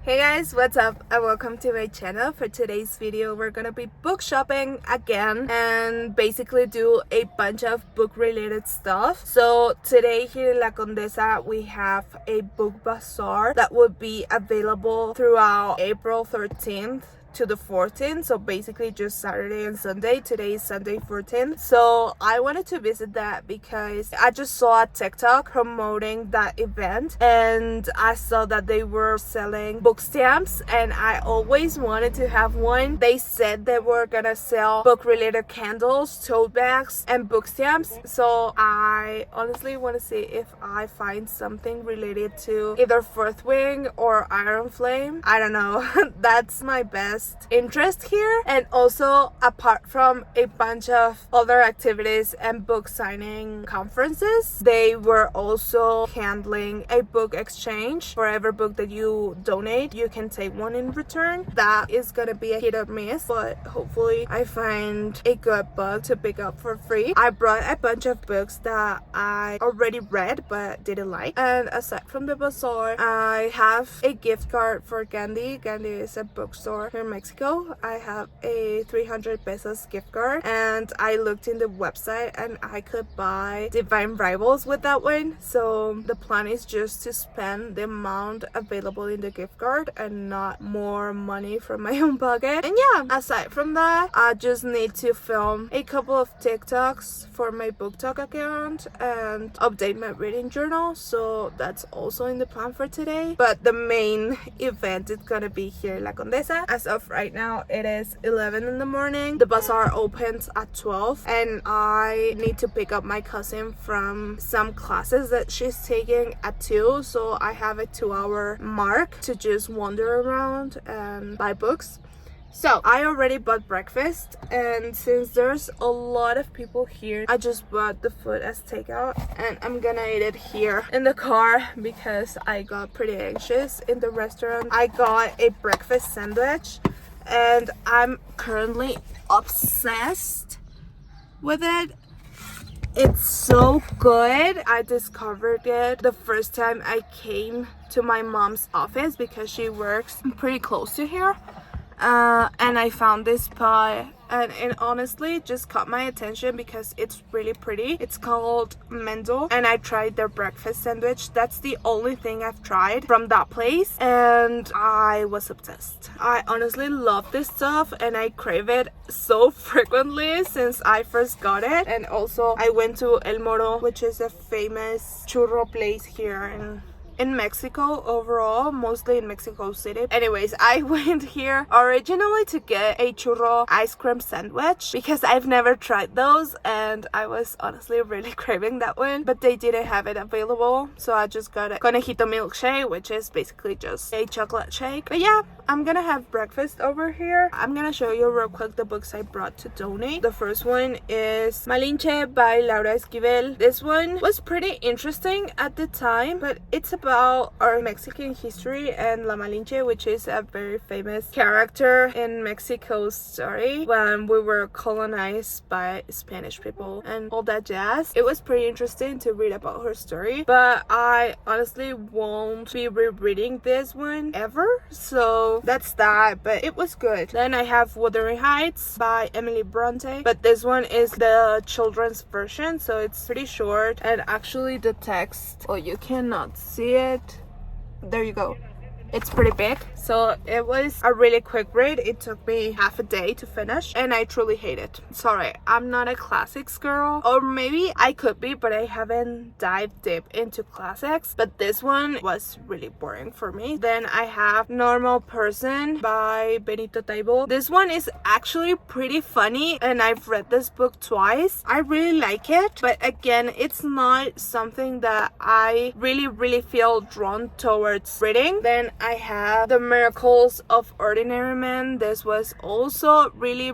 Hey guys, what's up and welcome to my channel. For today's video we're gonna be book shopping again and basically do a bunch of book related stuff. So today here in La Condesa we have a book bazaar that will be available throughout April 13th to the 14th, so basically just Saturday and Sunday. Today is Sunday 14th, so I wanted to visit that because I just saw a TikTok promoting that event and I saw that they were selling book stamps and I always wanted to have one. They said they were gonna sell book related candles, tote bags, and book stamps, so I honestly want to see if I find something related to either Fourth Wing or Iron Flame. I don't know. That's my best interest here. And also, apart from a bunch of other activities and book signing conferences, they were also handling a book exchange. For every book that you donate, you can take one in return. That is gonna be a hit or miss, but hopefully I find a good book to pick up for free. I brought a bunch of books that I already read but didn't like, and aside from the bazaar, I have a gift card for Gandhi. Gandhi is a bookstore here in Mexico. I have a 300 pesos gift card and I looked in the website and I could buy Divine Rivals with that one. So the plan is just to spend the amount available in the gift card and not more money from my own pocket. And yeah, aside from that, I just need to film a couple of TikToks for my BookTok account and update my reading journal. So that's also in the plan for today. But the main event is gonna be here in La Condesa. As of right now it is 11 in the morning. The bazaar opens at 12 and I need to pick up my cousin from some classes that she's taking at 2, so I have a 2-hour mark to just wander around and buy books. So I already bought breakfast, and since there's a lot of people here, I just bought the food as takeout and I'm gonna eat it here in the car because I got pretty anxious in the restaurant. I got a breakfast sandwich and I'm currently obsessed with it. It's so good. I discovered it the first time I came to my mom's office because she works pretty close to here. And I found this spot and it honestly just caught my attention because it's really pretty. It's called Mendo and I tried their breakfast sandwich. That's the only thing I've tried from that place and I was obsessed. I honestly love this stuff and I crave it so frequently since I first got it. And also I went to El Moro, which is a famous churro place here in Mexico overall, mostly in Mexico City. Anyways, I went here originally to get a churro ice cream sandwich because I've never tried those and I was honestly really craving that one, but they didn't have it available, so I just got a conejito milkshake, which is basically just a chocolate shake. But yeah, I'm gonna have breakfast over here. I'm gonna show you real quick the books I brought to donate. The first one is Malinche by Laura Esquivel. This one was pretty interesting at the time, but it's about our Mexican history and La Malinche, which is a very famous character in Mexico's story when we were colonized by Spanish people and all that jazz. It was pretty interesting to read about her story, but I honestly won't be rereading this one ever, so that's that, but it was good. Then I have Wuthering Heights by Emily Bronte, but this one is the children's version, so it's pretty short and actually the text, oh, you cannot see it. There you go. It's pretty big, so it was a really quick read. It took me half a day to finish and I truly hate it. Sorry, I'm not a classics girl, or maybe I could be, but I haven't dived deep into classics. But this one was really boring for me. Then I have Normal Person by Benito Taibo. This one is actually pretty funny and I've read this book twice. I really like it, but again, it's not something that I really feel drawn towards reading. Then I have The Miracles of Ordinary Men. This was also really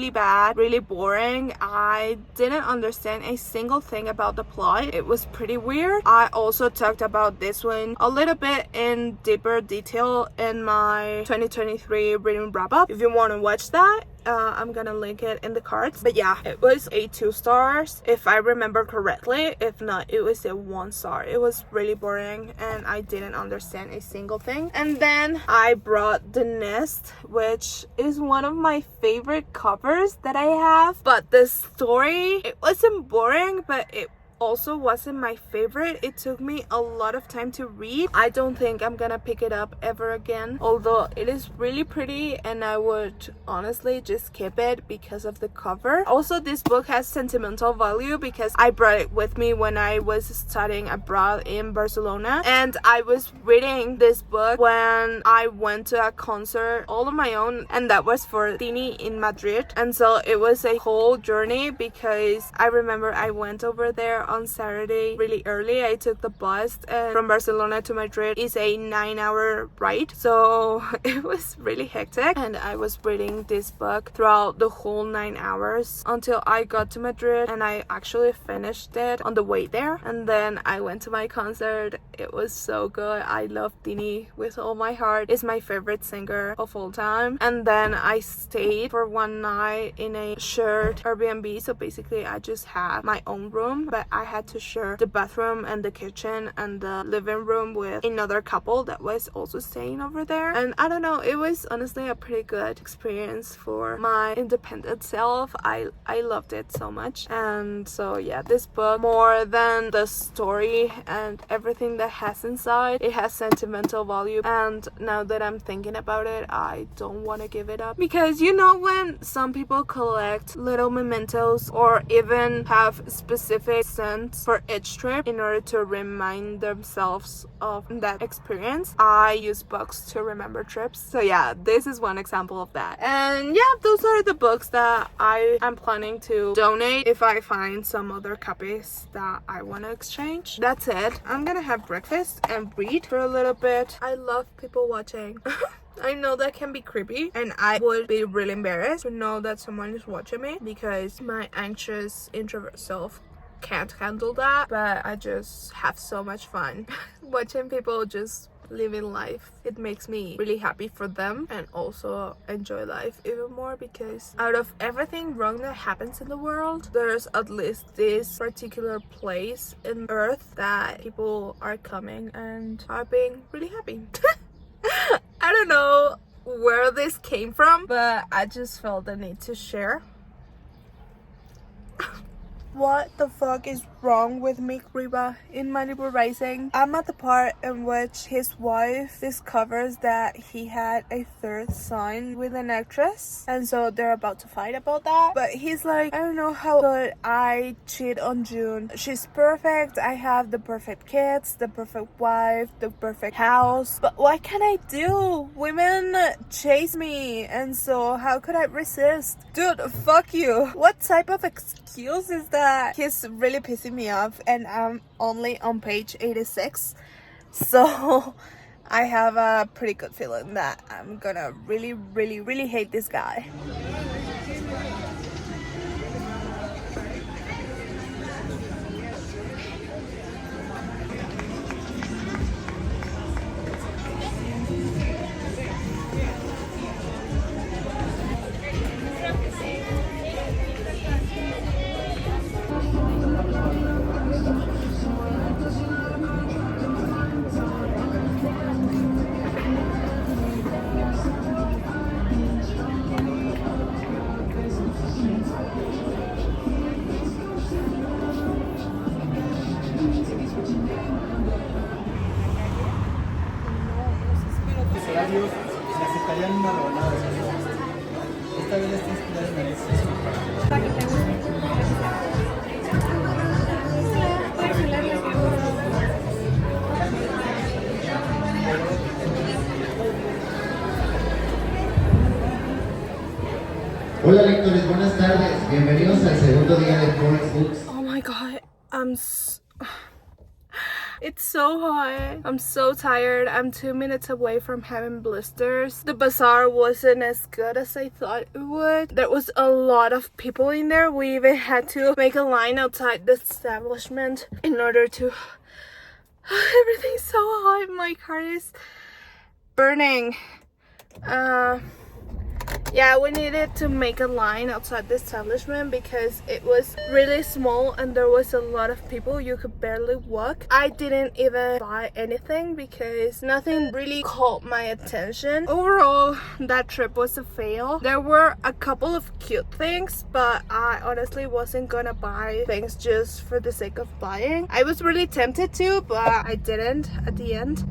bad, really boring. I didn't understand a single thing about the plot. It was pretty weird. I also talked about this one a little bit in deeper detail in my 2023 reading wrap up if you want to watch that. I'm gonna link it in the cards. But yeah, it was a 2 stars if I remember correctly. If not, it was a 1 star. It was really boring and I didn't understand a single thing. And then I brought The Nest, which is one of my favorite covers that I have. But the story, it wasn't boring, but it also wasn't my favorite. It took me a lot of time to read. I don't think I'm gonna pick it up ever again, although it is really pretty and I would honestly just skip it because of the cover. Also, this book has sentimental value because I brought it with me when I was studying abroad in Barcelona, and I was reading this book when I went to a concert all on my own, and that was for Tini in Madrid. And so it was a whole journey because I remember I went over there on Saturday really early. I took the bus, and from Barcelona to Madrid is a 9-hour ride, so it was really hectic, and I was reading this book throughout the whole 9 hours until I got to Madrid, and I actually finished it on the way there. And then I went to my concert. It was so good. I love Tini with all my heart. It's my favorite singer of all time. And then I stayed for one night in a shared Airbnb, so basically I just had my own room, but I had to share the bathroom and the kitchen and the living room with another couple that was also staying over there. And I don't know, it was honestly a pretty good experience for my independent self. I loved it so much. And so yeah, this book, more than the story and everything that has inside, it has sentimental value. And now that I'm thinking about it, I don't want to give it up, because you know when some people collect little mementos or even have specific for each trip in order to remind themselves of that experience. I use books to remember trips. So yeah, this is one example of that. And yeah, those are the books that I am planning to donate if I find some other copies that I want to exchange. That's it. I'm gonna have breakfast and read for a little bit. I love people watching. I know that can be creepy, and I would be really embarrassed to know that someone is watching me because my anxious introvert self can't handle that. But I just have so much fun watching people just living life. It makes me really happy for them, and also enjoy life even more, because out of everything wrong that happens in the world, there's at least this particular place in Earth that people are coming and are being really happy. I don't know where this came from, but I just felt the need to share. What the fuck is wrong with Mick Riva in Malibu Rising? I'm at the part in which his wife discovers that he had a third son with an actress, and so they're about to fight about that. But he's like, I don't know how could I cheat on June. She's perfect. I have the perfect kids, the perfect wife, the perfect house. But what can I do? Women chase me, and so how could I resist? Dude, fuck you. What type of excuse is that? He's really pissing me off, and I'm only on page 86, so I have a pretty good feeling that I'm gonna really hate this guy. Se aceptarían una rebanada de esas. Esta vez está inspirada en Alicia. Hola lectores, buenas tardes. Bienvenidos al segundo día de Foreign Books. Oh my god, it's so hot. I'm so tired. I'm 2 minutes away from having blisters. The bazaar wasn't as good as I thought it would. There was a lot of people in there. We even had to make a line outside the establishment in order to... Everything's so hot. My car is burning. Yeah, we needed to make a line outside the establishment because it was really small and there was a lot of people. You could barely walk. I didn't even buy anything because nothing really caught my attention. Overall, that trip was a fail. There were a couple of cute things, but I honestly wasn't gonna buy things just for the sake of buying. I was really tempted to, but I didn't at the end.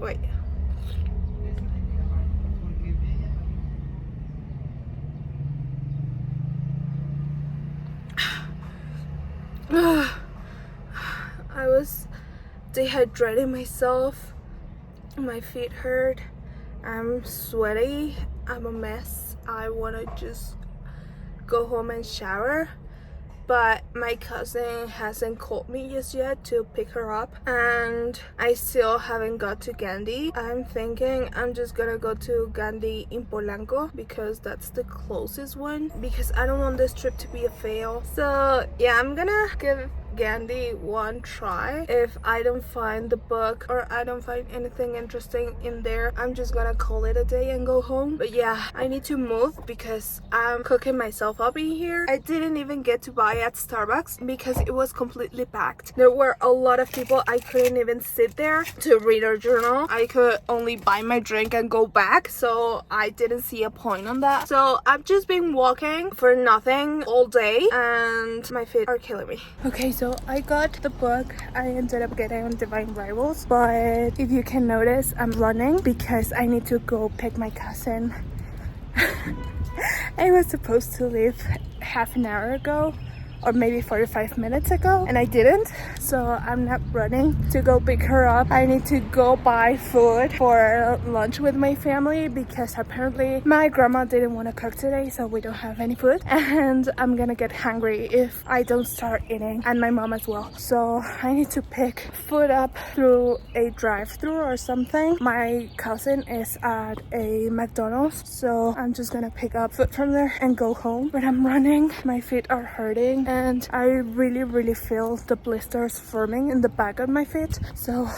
Wait. I was dehydrating myself. My feet hurt. I'm sweaty. I'm a mess. I want to just go home and shower. But my cousin hasn't called me just yet to pick her up, and I still haven't got to Gandhi. I'm thinking I'm just gonna go to Gandhi in Polanco because that's the closest one, because I don't want this trip to be a fail. So yeah, I'm gonna give Gandhi one try. If I don't find the book or I don't find anything interesting in there, I'm just gonna call it a day and go home. But yeah, I need to move because I'm cooking myself up in here. I didn't even get to buy at Starbucks because it was completely packed. There were a lot of people. I couldn't even sit there to read or journal. I could only buy my drink and go back, so I didn't see a point on that. So I've just been walking for nothing all day and my feet are killing me. Okay, so I got the book. I ended up getting Divine Rivals, but if you can notice, I'm running because I need to go pick my cousin. I was supposed to leave half an hour ago, or maybe 45 minutes ago, and I didn't, so I'm not running to go pick her up. I need to go buy food for lunch with my family because apparently my grandma didn't want to cook today, so we don't have any food, and I'm gonna get hungry if I don't start eating, and my mom as well. So I need to pick food up through a drive-through or something. My cousin is at a McDonald's, so I'm just gonna pick up food from there and go home. But I'm running, my feet are hurting, and I really feel the blisters forming in the back of my feet. So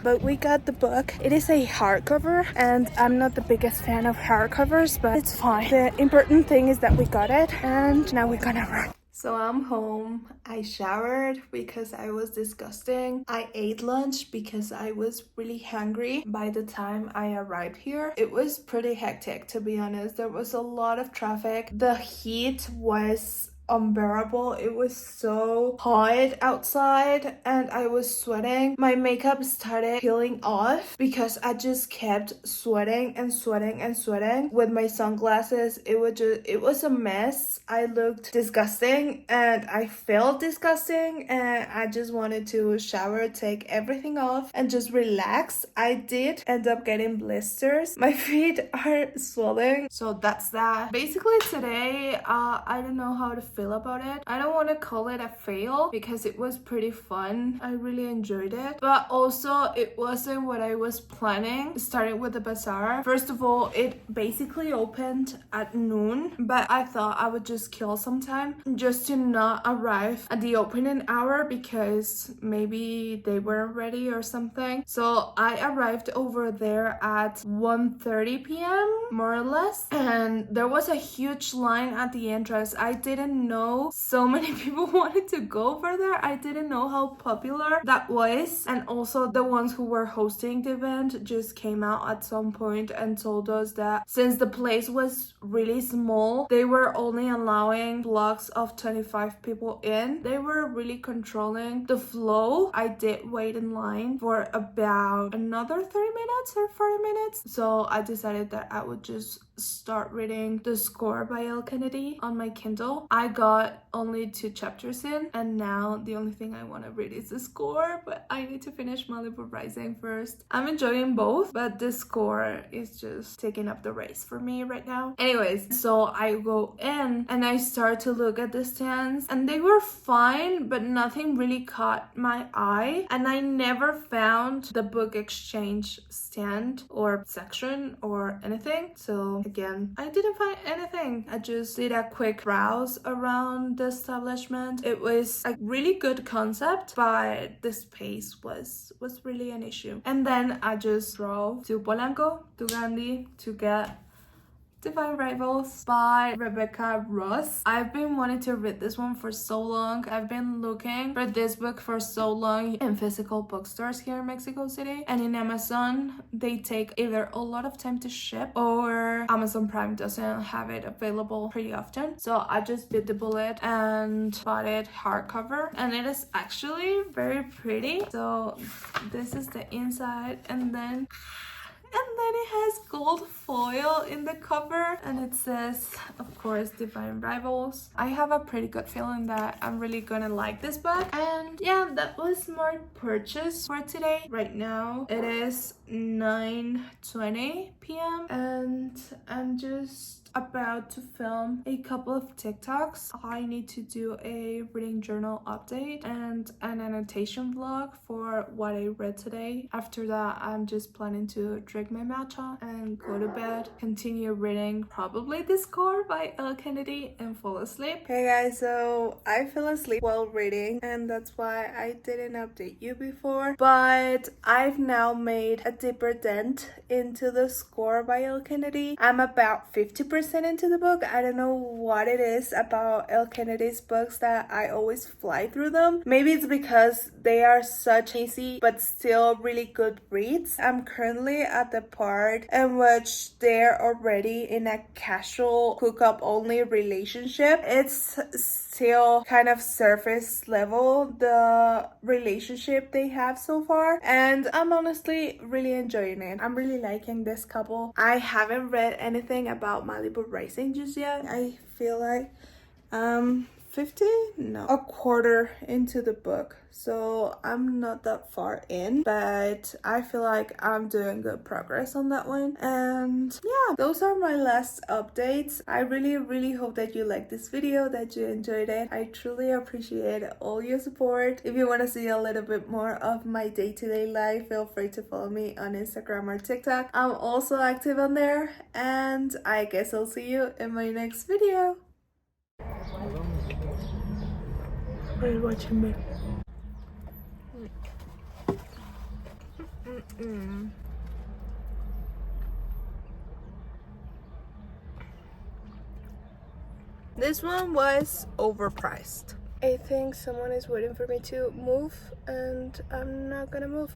but we got the book. It is a hardcover and I'm not the biggest fan of hardcovers, but it's fine. The important thing is that we got it, and now we're gonna run. So I'm home. I showered because I was disgusting. I ate lunch because I was really hungry by the time I arrived here. It was pretty hectic, to be honest. There was a lot of traffic. The heat was unbearable. It was so hot outside and I was sweating. My makeup started peeling off because I just kept sweating and sweating and sweating with my sunglasses. It was a mess. I looked disgusting and I felt disgusting, and I just wanted to shower, take everything off and just relax. I did end up getting blisters. My feet are swelling, so that's that. Basically today I don't know how to feel about it. I don't want to call it a fail because it was pretty fun. I really enjoyed it, but also it wasn't what I was planning. Starting with the bazaar, first of all, it basically opened at noon, but I thought I would just kill some time just to not arrive at the opening hour because maybe they weren't ready or something. So I arrived over there at 1:30 p.m. more or less, and there was a huge line at the entrance. I didn't know so many people wanted to go over there. I didn't know how popular that was, and also the ones who were hosting the event just came out at some point and told us that since the place was really small, they were only allowing blocks of 25 people in. They were really controlling the flow. I did wait in line for about another 30 minutes or 40 minutes, so I decided that I would just start reading The Score by L. Kennedy on my Kindle. I got only 2 chapters in, and now the only thing I want to read is The Score, but I need to finish Malibu Rising first. I'm enjoying both, but The Score is just taking up the race for me right now. Anyways, so I go in and I start to look at the stands, and they were fine, but nothing really caught my eye, and I never found the book exchange stand or section or anything. So again, I didn't find anything. I just did a quick browse around the establishment. It was a really good concept, but the space was really an issue. And then I just drove to Polanco, to Gandhi, to get Divine Rivals by Rebecca Ross. I've been wanting to read this one for so long. I've been looking for this book for so long in physical bookstores here in Mexico City, and in Amazon they take either a lot of time to ship or Amazon Prime doesn't have it available pretty often. So I just bit the bullet and bought it hardcover, and it is actually very pretty. So this is the inside, and then it has gold foil in the cover, and it says, of course, Divine Rivals. I have a pretty good feeling that I'm really gonna like this book. And yeah, that was my purchase for today. Right now it is 9:20 p.m. and I'm just about to film a couple of TikToks. I need to do a reading journal update and an annotation vlog for what I read today. After that, I'm just planning to drink my matcha and go to bed, continue reading probably The Score by L. Kennedy, and fall asleep. Hey guys, so I fell asleep while reading, and that's why I didn't update you before, but I've now made a deeper dent into The Score by L. Kennedy. I'm about 50% into the book. I don't know what it is about L. Kennedy's books that I always fly through them. Maybe it's because they are such easy but still really good reads. I'm currently at the part in which they're already in a casual hookup only relationship. It's still kind of surface level, the relationship they have so far, and I'm honestly really enjoying it. I'm really liking this couple. I haven't read anything about Malibu Rising just yet. I feel like 50? No, a quarter into the book, so I'm not that far in, but I feel like I'm doing good progress on that one. And yeah, those are my last updates. I really hope that you liked this video, that you enjoyed it. I truly appreciate all your support. If you want to see a little bit more of my day-to-day life, feel free to follow me on Instagram or TikTok. I'm also active on there, and I guess I'll see you in my next video. Are you watching me? This one was overpriced. I think someone is waiting for me to move, and I'm not gonna move.